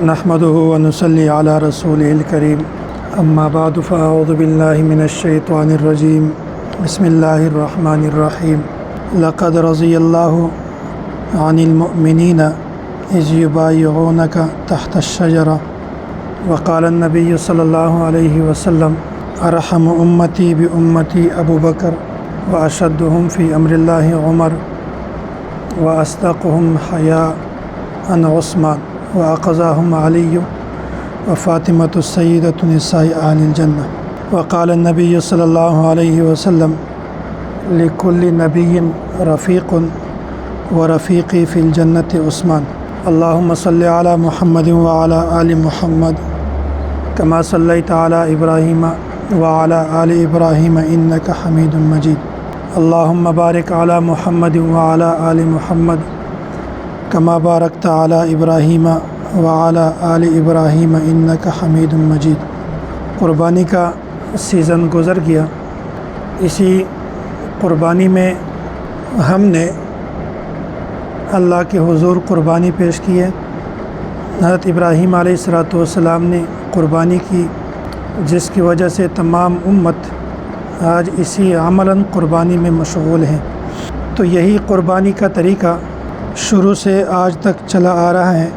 نحمده ونصلي على رسوله الكريم اما بعد فاعوذ بالله من الشيطان الرجيم بسم الله الرحمن الرحيم لقد رضي الله عن المؤمنين إذ يبايعونك تحت الشجرة وقال النبي صلى الله عليه وسلم أرحم أمتي بأمتي أبو بكر وأشدهم في أمر الله عمر وأصدقهم حياء عثمان وأقضاهم علي وفاطمة السيدة نساء أهل الجنة وقال النبي صلى الله عليه وسلم لكل نبي رفيق ورفيقي في الجنة عثمان اللهم صل على محمد وعلى آل محمد كما صليت على إبراهيم وعلى آل إبراهيم إنك حميد مجيد اللهم بارك على محمد وعلى آل محمد كما باركت على إبراهيم وعلى آل إبراهيم إنك حميد مجيد۔ قربانی کا سیزن گزر گیا۔ اسی قربانی میں ہم نے اللہ کے حضور قربانی پیش کی ہے۔ حضرت ابراہیم علیہ السلام نے قربانی کی، جس کی وجہ سے تمام امت آج اسی عملاً قربانی میں مشغول ہیں۔ تو یہی قربانی کا طریقہ شروع سے آج تک چلا آ رہا ہے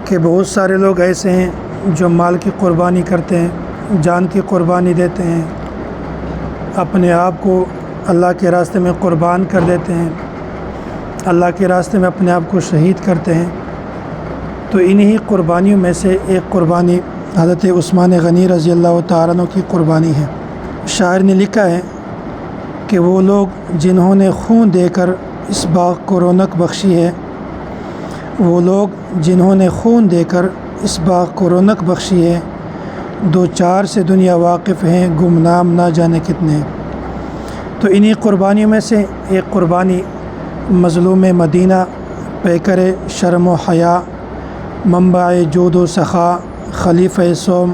کہ بہت سارے لوگ ایسے ہیں جو مال کی قربانی کرتے ہیں، جان کی قربانی دیتے ہیں، اپنے آپ کو اللہ کے راستے میں قربان کر دیتے ہیں، اللہ کے راستے میں اپنے آپ کو شہید کرتے ہیں۔ تو انہی قربانیوں میں سے ایک قربانی حضرت عثمان غنی رضی اللہ تعالیٰ عنہ کی قربانی ہے۔ شاعر نے لکھا ہے کہ وہ لوگ جنہوں نے خون دے کر اس باغ کو رونق بخشی ہے، وہ لوگ جنہوں نے خون دے کر اس باغ کو رونق بخشی ہے، دو چار سے دنیا واقف ہیں، گمنام نہ جانے کتنے ہیں۔ تو انہی قربانیوں میں سے ایک قربانی مظلوم مدینہ، پیکر شرم و حیا، منبع جود و سخا، خلیفہ صوم،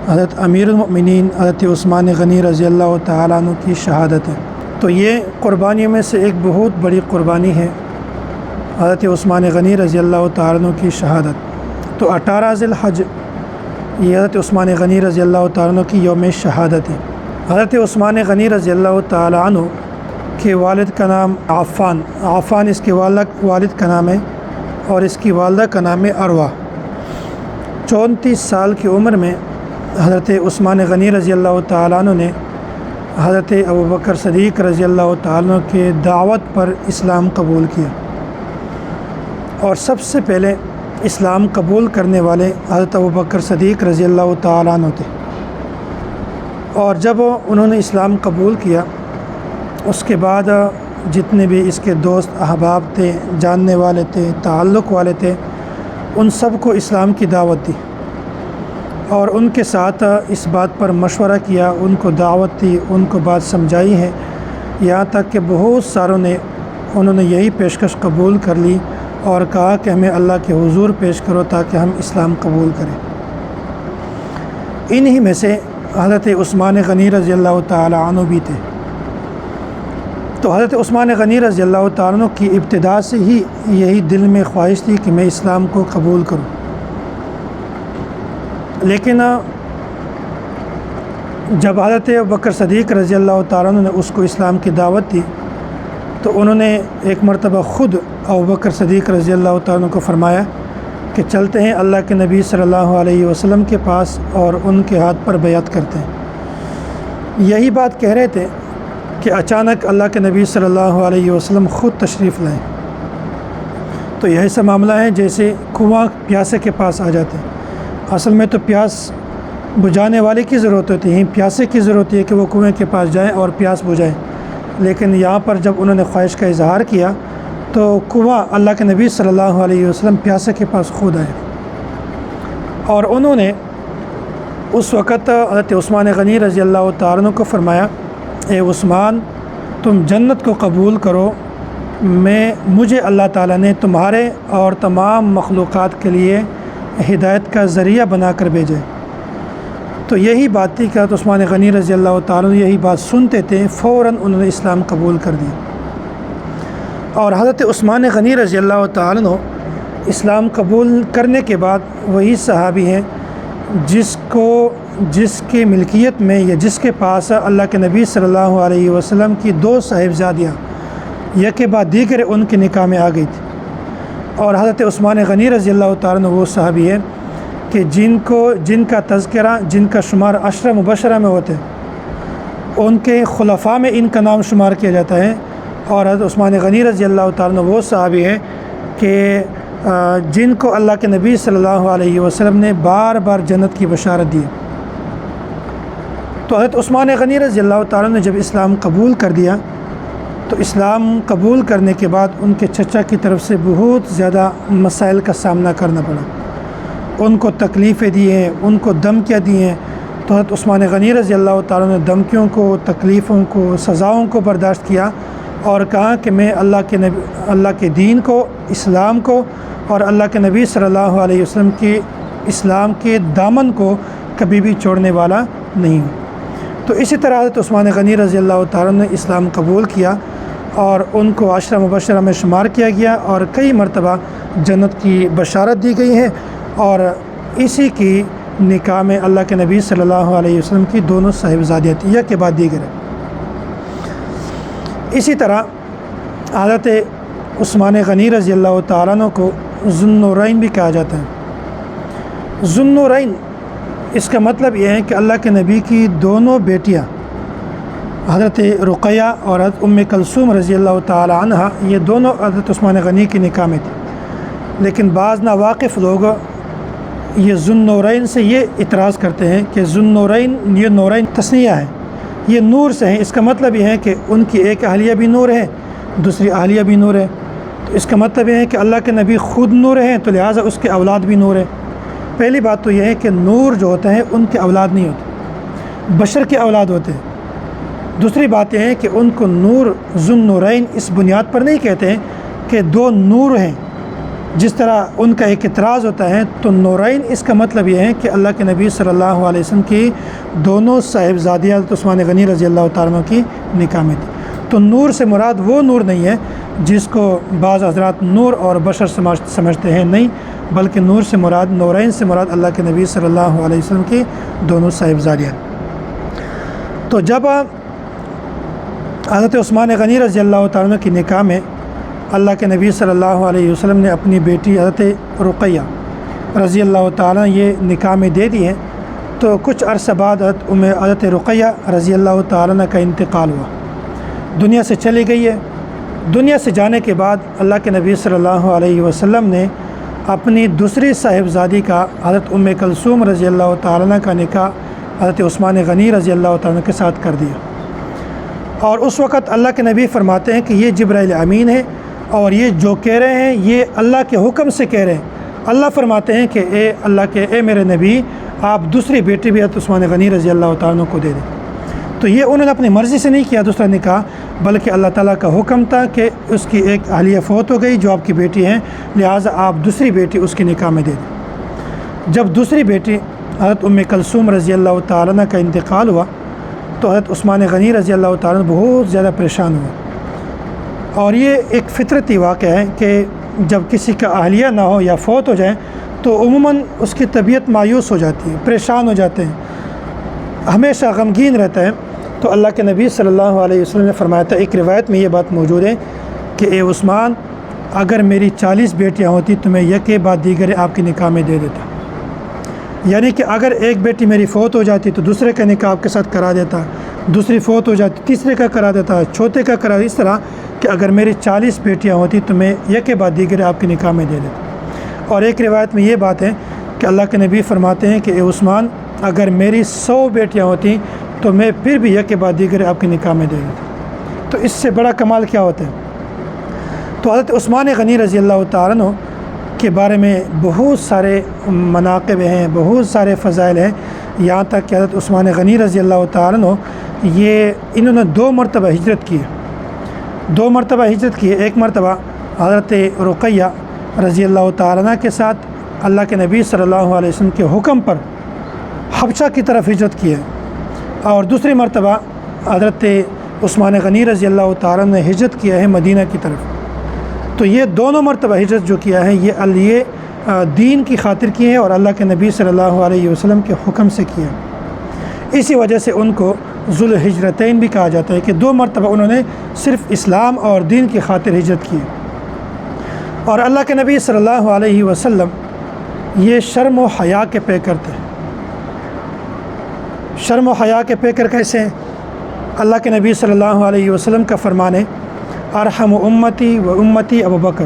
حضرت امیر المؤمنین حضرت عثمان غنی رضی اللہ تعالیٰ عنہ کی شہادت ہے۔ تو یہ قربانیوں میں سے ایک بہت بڑی قربانی ہے حضرت عثمان غنی رضی اللہ تعالیٰ عنہ کی شہادت۔ تو 18 ذی الحج یہ حضرت عثمان غنی رضی اللہ تعالیٰ عنہ کی یوم شہادت ہے۔ حضرت عثمان غنی رضی اللہ تعالیٰ عنہ کے والد کا نام عفان اس کے والد کا نام ہے، اور اس کی والدہ کا نام ہے اروا۔ 34 سال کی عمر میں حضرت عثمان غنی رضی اللہ تعالیٰ عنہ نے حضرت ابوبکر صدیق رضی اللہ تعالیٰ عنہ کے دعوت پر اسلام قبول کیا، اور سب سے پہلے اسلام قبول کرنے والے حضرت ابوبکر صدیق رضی اللہ تعالیٰ عنہ تھے۔ اور جب انہوں نے اسلام قبول کیا، اس کے بعد جتنے بھی اس کے دوست احباب تھے، جاننے والے تھے، تعلق والے تھے، ان سب کو اسلام کی دعوت دی، اور ان کے ساتھ اس بات پر مشورہ کیا، ان کو دعوت دی، ان کو بات سمجھائی ہے، یہاں تک کہ بہت ساروں نے انہوں نے یہی پیشکش قبول کر لی اور کہا کہ ہمیں اللہ کے حضور پیش کرو تاکہ ہم اسلام قبول کریں۔ انہی میں سے حضرت عثمان غنی رضی اللہ تعالیٰ عنہ بھی تھے۔ تو حضرت عثمان غنی رضی اللہ تعالیٰ عنہ کی ابتدا سے ہی یہی دل میں خواہش تھی کہ میں اسلام کو قبول کروں، لیکن جب حضرت ابوبکر صدیق رضی اللہ تعالیٰ عنہ نے اس کو اسلام کی دعوت دی، تو انہوں نے ایک مرتبہ خود ابوبکر صدیق رضی اللہ تعالیٰ عنہ کو فرمایا کہ چلتے ہیں اللہ کے نبی صلی اللہ علیہ وسلم کے پاس اور ان کے ہاتھ پر بیعت کرتے ہیں۔ یہی بات کہہ رہے تھے کہ اچانک اللہ کے نبی صلی اللہ علیہ وسلم خود تشریف لائیں۔ تو یہ ایسا معاملہ ہے جیسے کنواں پیاسے کے پاس آ جاتے ہیں۔ اصل میں تو پیاس بجھانے والے کی ضرورت ہوتی ہے، پیاسے کی ضرورت ہے کہ وہ کنویں کے پاس جائیں اور پیاس بجھائیں، لیکن یہاں پر جب انہوں نے خواہش کا اظہار کیا تو کنواں اللہ کے نبی صلی اللہ علیہ وسلم پیاسے کے پاس خود آئے، اور انہوں نے اس وقت حضرت عثمان غنی رضی اللہ تعالیٰ عنہ کو فرمایا، اے عثمان، تم جنت کو قبول کرو، مجھے اللہ تعالیٰ نے تمہارے اور تمام مخلوقات کے لیے ہدایت کا ذریعہ بنا کر بھیجے۔ تو یہی بات تھی کہ حضرت عثمان غنی رضی اللہ تعالیٰ عنہ یہی بات سنتے تھے، فوراً انہوں نے اسلام قبول کر دیا۔ اور حضرت عثمان غنی رضی اللہ تعالیٰ عنہ اسلام قبول کرنے کے بعد وہی صحابی ہیں جس کے ملکیت میں یا جس کے پاس اللہ کے نبی صلی اللہ علیہ وسلم کی 2 صاحبزادیاں یک کے بعد دیگر ان کے نکاح میں آ گئی تھی۔ اور حضرت عثمان غنی رضی اللہ تعالیٰ عنہ وہ صحابی ہیں کہ جن کا تذکرہ، جن کا شمار 10 مبشرہ میں ہوتے ہیں، ان کے خلفاء میں ان کا نام شمار کیا جاتا ہے۔ اور حضرت عثمان غنی رضی اللہ تعالیٰ عنہ وہ صحابی ہیں کہ جن کو اللہ کے نبی صلی اللہ علیہ وسلم نے بار بار جنت کی بشارت دی۔ تو حضرت عثمان غنی رضی اللہ تعالیٰ نے جب اسلام قبول کر دیا تو اسلام قبول کرنے کے بعد ان کے چچا کی طرف سے بہت زیادہ مسائل کا سامنا کرنا پڑا، ان کو تکلیفیں دی ہیں، ان کو دھمکیاں دی ہیں۔ تو حضرت عثمان غنی رضی اللہ تعالیٰ نے دھمکیوں کو، تکلیفوں کو، سزاؤں کو برداشت کیا اور کہا کہ میں اللہ کے دین کو، اسلام کو اور اللہ کے نبی صلی اللہ علیہ وسلم کی اسلام کے دامن کو کبھی بھی چھوڑنے والا نہیں ہوں۔ تو اسی طرح حضرت عثمان غنی رضی اللہ تعالیٰ نے اسلام قبول کیا اور ان کو 10 مبشرہ میں شمار کیا گیا اور کئی مرتبہ جنت کی بشارت دی گئی ہے۔ اور اسی کی نکاح میں اللہ کے نبی صلی اللہ علیہ وسلم کی 2 صاحبزادیاں تھیں، یک کے بعد دیگر ہے۔ اسی طرح حضرت عثمان غنی رضی اللہ تعالیٰ عنہ کو ذو النورین بھی کہا جاتا ہے۔ ذو النورین اس کا مطلب یہ ہے کہ اللہ کے نبی کی 2 بیٹیاں حضرت رقیہ اور حضرت ام کلثوم رضی اللہ تعالی عنہ، یہ دونوں حضرت عثمان غنی کے نکاح میں تھے۔ لیکن بعض ناواقف لوگ یہ ذو النورین سے یہ اعتراض کرتے ہیں کہ ذو النورین، یہ نورین تثنیہ ہے، یہ نور سے ہیں۔ اس کا مطلب یہ ہے کہ ان کی ایک اہلیہ بھی نور ہے، دوسری اہلیہ بھی نور ہے۔ تو اس کا مطلب یہ ہے کہ اللہ کے نبی خود نور ہیں تو لہٰذا اس کے اولاد بھی نور ہے۔ پہلی بات تو یہ ہے کہ نور جو ہوتے ہیں ان کے اولاد نہیں ہوتے، بشر کے اولاد ہوتے ہیں۔ دوسری بات یہ ہے کہ ان کو نور ذو النورین اس بنیاد پر نہیں کہتے ہیں کہ 2 نور ہیں جس طرح ان کا ایک اعتراض ہوتا ہے۔ تو نورین اس کا مطلب یہ ہے کہ اللہ کے نبی صلی اللہ علیہ وسلم کی 2 صاحبزادیاں حضرت عثمان غنی رضی اللہ تعالیٰ عنہ کی نکاح میں تھی۔ تو نور سے مراد وہ نور نہیں ہے جس کو بعض حضرات نور اور بشر سمجھتے ہیں، نہیں، بلکہ نور سے مراد، نورین سے مراد اللہ کے نبی صلی اللہ علیہ وسلم کی 2 صاحبزادیاں۔ تو جب حضرت عثمان غنی رضی اللہ تعالیٰ عنہ کی نکاح میں اللہ کے نبی صلی اللہ علیہ وسلم نے اپنی بیٹی حضرت رقیہ رضی اللہ تعالیٰ یہ نکاح میں دے دی ہیں، تو کچھ عرصہ بعد حضرت رقیہ رضی اللہ تعالیٰ عنہ کا انتقال ہوا، دنیا سے چلی گئی ہے۔ دنیا سے جانے کے بعد اللہ کے نبی صلی اللہ علیہ وسلم نے اپنی دوسری صاحبزادی کا حضرت ام کلثوم رضی اللہ تعالیٰ عنہ کا نکاح حضرت عثمان غنی رضی اللہ تعالیٰ عنہ کے ساتھ کر دیا۔ اور اس وقت اللہ کے نبی فرماتے ہیں کہ یہ جبرائیل امین ہے اور یہ جو کہہ رہے ہیں یہ اللہ کے حکم سے کہہ رہے ہیں۔ اللہ فرماتے ہیں کہ اے میرے نبی، آپ دوسری بیٹی بھی حضرت عثمان غنی رضی اللہ تعالیٰ عنہ کو دے دیں۔ تو یہ انہوں نے اپنی مرضی سے نہیں کیا دوسرا نکاح، بلکہ اللہ تعالیٰ کا حکم تھا کہ اس کی ایک اہلیہ فوت ہو گئی جو آپ کی بیٹی ہیں، لہٰذا آپ دوسری بیٹی اس کے نکاح میں دے دیں۔ جب دوسری بیٹی حضرت ام کلثوم رضی اللہ تعالیٰ عنہ کا انتقال ہوا تو حضرت عثمان غنی رضی اللہ تعالیٰ عنہ بہت زیادہ پریشان ہوئے۔ اور یہ ایک فطرتی واقعہ ہے کہ جب کسی کا اہلیہ نہ ہو یا فوت ہو جائے تو عموماً اس کی طبیعت مایوس ہو جاتی ہے، پریشان ہو جاتے ہیں، ہمیشہ غمگین رہتا ہے۔ تو اللہ کے نبی صلی اللہ علیہ وسلم نے فرمایا تھا، ایک روایت میں یہ بات موجود ہے کہ اے عثمان، اگر میری 40 بیٹیاں ہوتی تو میں یک کے بعد دیگر آپ کے نکاح میں دے دیتا۔ یعنی کہ اگر ایک بیٹی میری فوت ہو جاتی تو دوسرے کا نکاح آپ کے ساتھ کرا دیتا، دوسری فوت ہو جاتی تیسرے کا کرا دیتا، چوتھے کا کرا، اس طرح کہ اگر میری 40 بیٹیاں ہوتی تو میں یک کے بعد دیگر آپ کے نکاح میں دے دیتا۔ اور ایک روایت میں یہ بات ہے کہ اللہ کے نبی فرماتے ہیں کہ اے عثمان، اگر میری 100 بیٹیاں ہوتی تو میں پھر بھی یک کے بعد دیگر آپ کے نکاح میں دے دیتا۔ تو اس سے بڑا کمال کیا ہوتا ہے؟ تو حضرت عثمان غنی رضی اللہ تعالیٰ عنہ کے بارے میں بہت سارے مناقب ہیں، بہت سارے فضائل ہیں، یہاں تک کہ حضرت عثمان غنی رضی اللہ تعالیٰ عنہ انہوں نے 2 مرتبہ ہجرت کی ہے، 2 مرتبہ ہجرت کی ہے۔ ایک مرتبہ حضرت رقیہ رضی اللہ تعالیٰ عنہ کے ساتھ اللہ کے نبی صلی اللہ علیہ وسلم کے حکم پر حبشہ کی طرف ہجرت کی ہے، اور دوسری مرتبہ حضرت عثمان غنی رضی اللہ تعالیٰ نے ہجرت کیا ہے مدینہ کی طرف۔ تو یہ دونوں مرتبہ ہجرت جو کیا ہے یہ دین کی خاطر کی ہے اور اللہ کے نبی صلی اللہ علیہ وسلم کے حکم سے کیا ہے۔ اسی وجہ سے ان کو ذو الہجرتین بھی کہا جاتا ہے کہ 2 مرتبہ انہوں نے صرف اسلام اور دین کی خاطر ہجرت کی۔ اور اللہ کے نبی صلی اللہ علیہ وسلم یہ شرم و حیا کے پیکر تھے۔ شرم و حیا کے پیکر کیسے ہیں؟ اللہ کے نبی صلی اللہ علیہ وسلم کا فرمان ہے ارحم امتی و امتی ابو بکر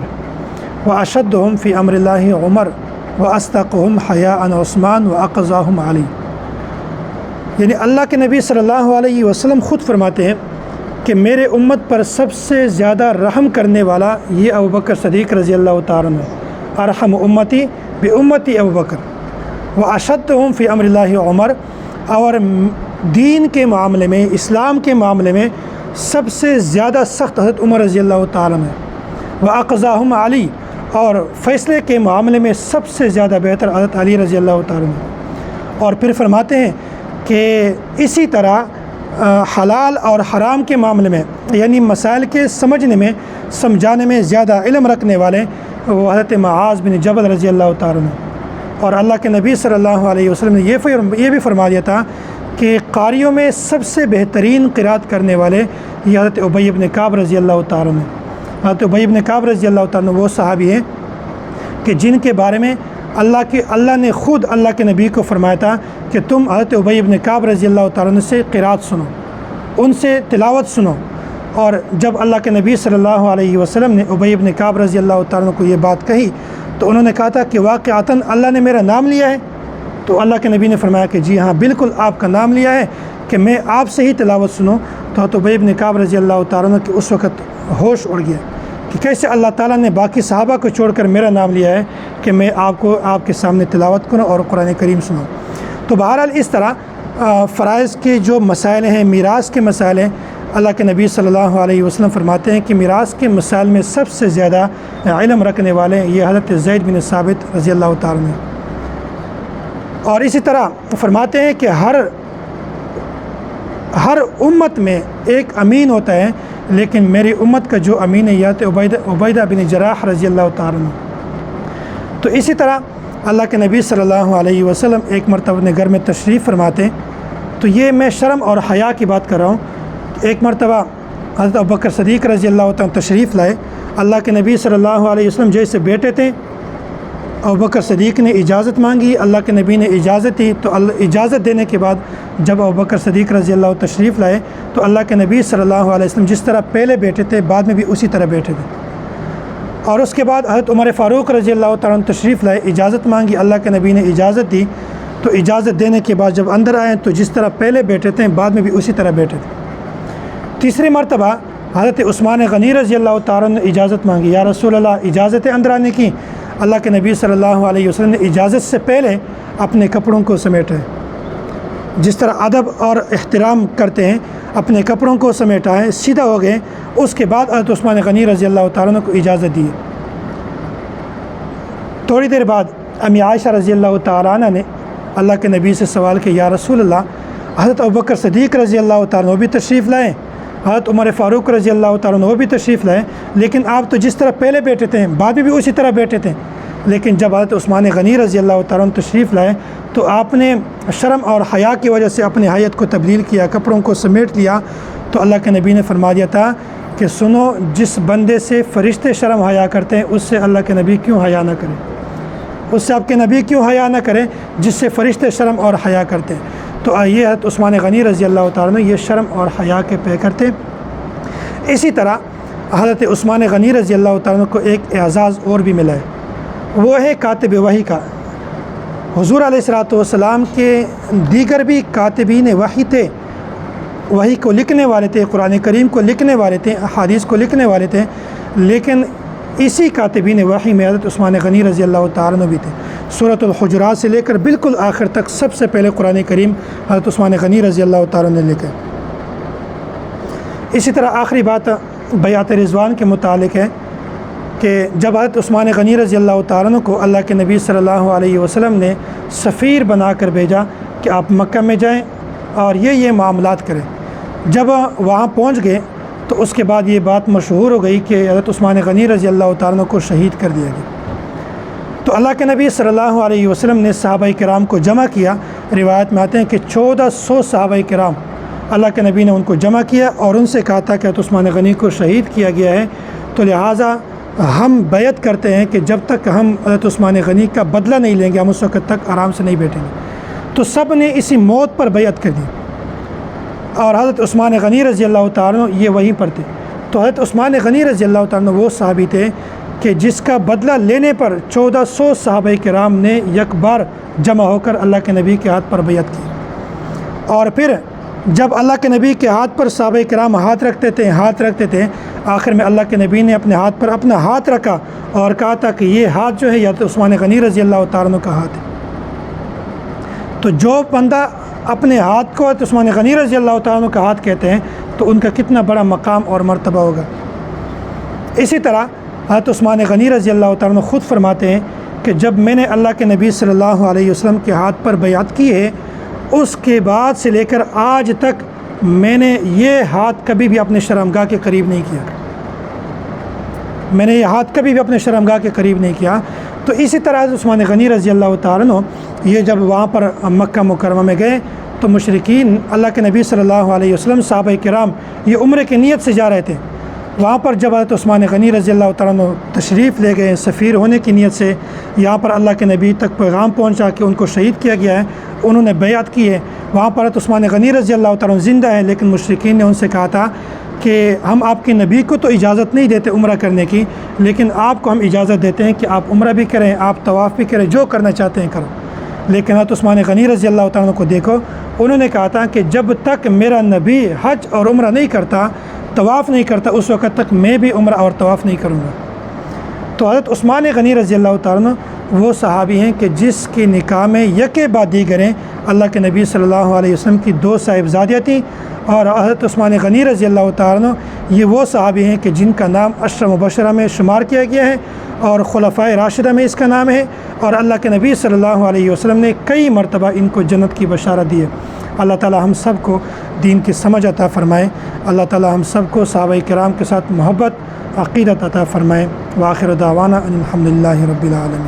و اشدہم فی امر اللہ عمر و اصدقہم حیاء عثمان و اقضاہم علی۔ یعنی اللہ کے نبی صلی اللہ علیہ وسلم خود فرماتے ہیں کہ میرے امت پر سب سے زیادہ رحم کرنے والا یہ ابو بکر صدیق رضی اللہ تعالیٰ عنہ ہے۔ ارحم امتی بامتی ابو بکر و اشدہم فی امر اللہ عمر، اور دین کے معاملے میں، اسلام کے معاملے میں سب سے زیادہ سخت حضرت عمر رضی اللہ تعالیٰ عنہ، و اقضاہم علی، اور فیصلے کے معاملے میں سب سے زیادہ بہتر حضرت علی رضی اللہ تعالیٰ عنہ۔ اور پھر فرماتے ہیں کہ اسی طرح حلال اور حرام کے معاملے میں، یعنی مسائل کے سمجھنے میں، سمجھانے میں زیادہ علم رکھنے والے وہ حضرت معاذ بن جبل رضی اللہ تعالیٰ عنہ۔ اور اللہ کے نبی صلی اللہ علیہ وسلم نے یہ بھی فرما دیا تھا کہ قاریوں میں سب سے بہترین قرات کرنے والے یہ حضرت ابی بن کعب رضی اللہ تعالیٰ عنہ۔ حضرت ابی بن کعب رضی اللہ تعالیٰ عنہ وہ صحابی ہیں کہ جن کے بارے میں اللہ نے خود اللہ کے نبی کو فرمایا تھا کہ تم حضرت ابی بن کعب رضی اللہ تعالیٰ عنہ سے قرات سنو، ان سے تلاوت سنو۔ اور جب اللہ کے نبی صلی اللہ علیہ وسلم نے ابی بن کعب رضی اللہ تعالیٰ عنہ کو یہ بات کہی تو انہوں نے کہا تھا کہ واقعتاً اللہ نے میرا نام لیا ہے؟ تو اللہ کے نبی نے فرمایا کہ جی ہاں، بالکل آپ کا نام لیا ہے کہ میں آپ سے ہی تلاوت سنوں۔ تو حضرت ابی بن کعب رضی اللہ تعالیٰ عنہ کہ اس وقت ہوش اڑ گیا کہ کیسے اللہ تعالیٰ نے باقی صحابہ کو چھوڑ کر میرا نام لیا ہے کہ میں آپ کے سامنے تلاوت کروں اور قرآن کریم سنوں۔ تو بہرحال اس طرح فرائض کے جو مسائل ہیں، میراث کے مسائل ہیں، اللہ کے نبی صلی اللہ علیہ وسلم فرماتے ہیں کہ میراث کے مسائل میں سب سے زیادہ علم رکھنے والے یہ حضرت زید بن ثابت رضی اللہ تعالیٰ عنہ۔ اور اسی طرح فرماتے ہیں کہ ہر امت میں ایک امین ہوتا ہے، لیکن میری امت کا جو امین ہے یہ عبیدہ بن جراح رضی اللہ تعالیٰ عنہ۔ تو اسی طرح اللہ کے نبی صلی اللہ علیہ وسلم ایک مرتبہ اپنے گھر میں تشریف فرماتے ہیں، تو یہ میں شرم اور حیا کی بات کر رہا ہوں۔ ایک مرتبہ حضرت ابوبکر صدیق رضی اللہ تعالیٰ تشریف لائے، اللہ کے نبی صلی اللہ علیہ وسلم جیسے بیٹھے تھے، ابوبکر صدیق نے اجازت مانگی، اللہ کے نبی نے اجازت دی، تو اجازت دینے کے بعد جب ابوبکر صدیق رضی اللہ تشریف لائے تو اللہ کے نبی صلی اللہ علیہ وسلم جس طرح پہلے بیٹھے تھے بعد میں بھی اسی طرح بیٹھے تھے۔ اور اس کے بعد حضرت عمر فاروق رضی اللہ تعالیٰ تشریف لائے، اجازت مانگی، اللہ کے نبی نے اجازت دی، تو اجازت دینے کے بعد جب اندر آئے تو جس طرح پہلے بیٹھے تھے بعد میں بھی اسی طرح بیٹھے تھے۔ تیسری مرتبہ حضرت عثمان غنی رضی اللہ تعالیٰ نے اجازت مانگی، یا رسول اللہ اجازت اندر آنے کی؟ اللہ کے نبی صلی اللہ علیہ وسلم نے اجازت سے پہلے اپنے کپڑوں کو سمیٹا ہے، جس طرح ادب اور احترام کرتے ہیں، اپنے کپڑوں کو سمیٹا ہے، سیدھا ہو گئے۔ اس کے بعد حضرت عثمان غنی رضی اللہ تعالیٰ کو اجازت دی۔ تھوڑی دیر بعد امی عائشہ رضی اللہ تعالیٰ عنہ نے اللہ کے نبی سے سوال کیا، یا رسول اللہ حضرت ابوبکر صدیق رضی اللہ تعالیٰ وہ بھی تشریف لائیں، حضرت عمر فاروق رضی اللہ تعالیٰ وہ بھی تشریف لائیں، لیکن آپ تو جس طرح پہلے بیٹھے تھے بعد میں بھی اسی طرح بیٹھے تھے، لیکن جب حضرت عثمان غنی رضی اللہ تعالیٰ تشریف لائے تو آپ نے شرم اور حیا کی وجہ سے اپنی حیت کو تبدیل کیا، کپڑوں کو سمیٹ لیا۔ تو اللہ کے نبی نے فرما دیا تھا کہ سنو، جس بندے سے فرشتے شرم حیا کرتے ہیں اس سے اللہ کے نبی کیوں حیا نہ کریں، اس سے آپ کے نبی کیوں حیا نہ کریں جس سے فرشتے شرم اور حیا کرتے ہیں۔ تو یہ حضرت عثمان غنی رضی اللہ تعالیٰ یہ شرم اور حیا کے پیکر تھے۔ اسی طرح حضرت عثمان غنی رضی اللہ تعالیٰ کو ایک اعزاز اور بھی ملا ہے، وہ ہے کاتب وحی کا۔ حضور علیہ الصلوۃ والسلام کے دیگر بھی کاتبین وحی تھے، وحی کو لکھنے والے تھے، قرآن کریم کو لکھنے والے تھے، احادیث کو لکھنے والے تھے، لیکن اسی کاتبین وحی میں حضرت عثمان غنی رضی اللہ تعالیٰ بھی تھے۔ سورۃ الحجرات سے لے کر بالکل آخر تک سب سے پہلے قرآن کریم حضرت عثمان غنی رضی اللہ تعالیٰ نے لکھا۔ اسی طرح آخری بات بیعت رضوان کے متعلق ہے کہ جب حضرت عثمان غنی رضی اللہ تعالیٰ کو اللہ کے نبی صلی اللہ علیہ وسلم نے سفیر بنا کر بھیجا کہ آپ مکہ میں جائیں اور یہ معاملات کریں، جب وہاں پہنچ گئے تو اس کے بعد یہ بات مشہور ہو گئی کہ حضرت عثمان غنی رضی اللہ تعالیٰ عنہ کو شہید کر دیا گیا۔ تو اللہ کے نبی صلی اللہ علیہ وسلم نے صحابہ کرام کو جمع کیا۔ روایت میں آتے ہیں کہ 1400 صحابہ کرام اللہ کے نبی نے ان کو جمع کیا اور ان سے کہا تھا کہ حضرت عثمان غنی کو شہید کیا گیا ہے، تو لہٰذا ہم بیعت کرتے ہیں کہ جب تک ہم حضرت عثمان غنی کا بدلہ نہیں لیں گے ہم اس وقت تک آرام سے نہیں بیٹھیں گے۔ تو سب نے اسی موت پر بیعت کر دی، اور حضرت عثمان غنی رضی اللہ تعالیٰ عنہ یہ وہیں پر تھے۔ تو حضرت عثمان غنی رضی اللہ تعالیٰ عنہ وہ صحابی تھے کہ جس کا بدلہ لینے پر 1400 صحابہ کرام نے یک بار جمع ہو کر اللہ کے نبی کے ہاتھ پر بیعت کی، اور پھر جب اللہ کے نبی کے ہاتھ پر صحابہ کرام ہاتھ رکھتے تھے، آخر میں اللہ کے نبی نے اپنے ہاتھ پر اپنا ہاتھ رکھا اور کہا تھا کہ یہ ہاتھ جو ہے یا تو عثمان غنی رضی اللہ تعالیٰ عنہ کا ہاتھ ہے۔ تو جو بندہ اپنے ہاتھ کو عثمان غنی رضی اللہ تعالیٰ عنہ کا ہاتھ کہتے ہیں تو ان کا کتنا بڑا مقام اور مرتبہ ہوگا۔ اسی طرح حضرت عثمان غنی رضی اللہ تعالیٰ عنہ خود فرماتے ہیں کہ جب میں نے اللہ کے نبی صلی اللہ علیہ وسلم کے ہاتھ پر بیعت کی ہے، اس کے بعد سے لے کر آج تک میں نے یہ ہاتھ کبھی بھی اپنے شرمگاہ کے قریب نہیں کیا، میں نے یہ ہاتھ کبھی بھی اپنے شرمگاہ کے قریب نہیں کیا۔ تو اسی طرح عثمان غنی رضی اللہ تعالیٰ عنہ یہ جب وہاں پر مکہ مکرمہ میں گئے تو مشرکین اللہ کے نبی صلی اللہ علیہ وسلم صحابہ کرام یہ عمرے کی نیت سے جا رہے تھے۔ وہاں پر جب حضرت عثمان غنی رضی اللہ تعالیٰ عنہ تشریف لے گئے سفیر ہونے کی نیت سے، یہاں پر اللہ کے نبی تک پیغام پہنچا کہ ان کو شہید کیا گیا ہے، انہوں نے بیعت کی ہے۔ وہاں پر حضرت عثمان غنی رضی اللہ تعالیٰ عنہ زندہ ہیں، لیکن مشرکین نے ان سے کہا تھا کہ ہم آپ کے نبی کو تو اجازت نہیں دیتے عمرہ کرنے کی، لیکن آپ کو ہم اجازت دیتے ہیں کہ آپ عمرہ بھی کریں، آپ طواف بھی کریں، جو کرنا چاہتے ہیں کرو۔ لیکن حضرت عثمان غنی رضی اللہ تعالیٰ عنہ کو دیکھو، انہوں نے کہا تھا کہ جب تک میرا نبی حج اور عمرہ نہیں کرتا، طواف نہیں کرتا، اس وقت تک میں بھی عمرہ اور طواف نہیں کروں گا۔ تو حضرت عثمان غنی رضی اللہ تعالیٰ عنہ وہ صحابی ہیں کہ جس کے نکاح میں یکے بعد دیگریں اللہ کے نبی صلی اللہ علیہ وسلم کی 2 صاحبزادیاں تھیں، اور حضرت عثمان غنی رضی اللہ تعالیٰ عنہ یہ وہ صحابی ہیں کہ جن کا نام 10 مبشرہ میں شمار کیا گیا ہے اور خلفائے راشدہ میں اس کا نام ہے، اور اللہ کے نبی صلی اللہ علیہ وسلم نے کئی مرتبہ ان کو جنت کی بشارت دی ہے۔ اللہ تعالی ہم سب کو دین کی سمجھ عطا فرمائے، اللہ تعالی ہم سب کو صحابہ کرام کے ساتھ محبت عقیدت عطا فرمائے۔ وآخر دعوانا ان الحمد للہ رب العالمین۔